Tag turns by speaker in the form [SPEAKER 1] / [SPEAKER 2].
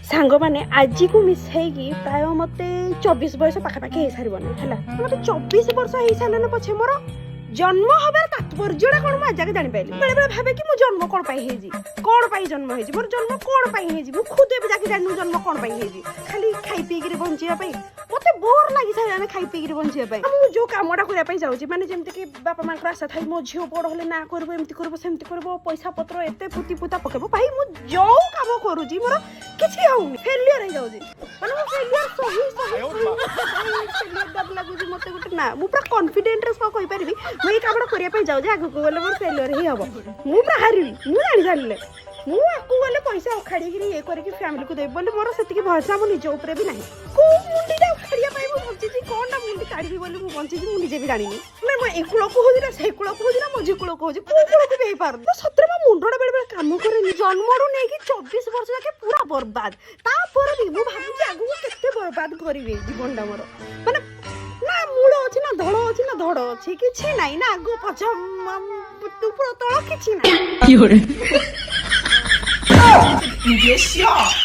[SPEAKER 1] सांग मैंने आज को मिसई प्राय मत 24 बयस पाखापाखि हो सारे है मत 24 वर्ष हो सारे पछे मोर जन्म हबार तात्पर्य कौन मुझे आज जानी पाइली बेले बेले भावे कि मो जन्म कौन पाई जन्म होइछि मोर जन्म कौन पाई होइछि मु खुद ए जाके जानि जन्म कौन पाई होइछि खाली खाई पी के बंचिया पाई मते बोर लागि सारे खाई पी के बंचिया पाई मु जो कामडा करिया पाई जाउछि माने जेमते कि बापा मां को आशा थाई मो झियो बड़ होले ना करबो एमती करबो सेमती करबो पैसा पत्र एते पुती पुता पकेबो भाई मु जो काम करूछि मोर किछि होउनी फेलियर हे जाउछि माने मो फेलियर सही डर लागुछि मते गुटे ना मु पूरा कॉन्फिडेंट रे सो कहि परबी मु ए कामडा करिया पाई जाउछि आगु को गले मोर फेलियर ही हबो मु पूरा हारिबी मु जानि जानिले मु आकु गले पैसा उखाड़ी गिरी ए करी कि फैमिली को देब बोले मोर सेतिकी भरोसा मु निज ऊपर भी नाही को मुंडी जा उखाड़िया पाई मु बंची छी कोन ना मुंडी काढी बोले मु बंची छी मु निजे भी जानिनी मैं मो एकुलो को होजी ना सेकुलो को होजी ना मो जिकुलो को होजी को को भी बेई पार तो सत्र में मुंडड़ा बेले बेले काम करे नि जन्मरू नै कि 24 वर्ष जाके पूरा बर्बाद ता पर भी मु भाबु छी आगु केते बर्बाद करिवे जीवनटा मोर माने ना मूल अछि ना धड़ अछि ना धड़ अछि किछि नाही ना आगु पछ ऊपर तळ किछि नाही
[SPEAKER 2] 你别笑。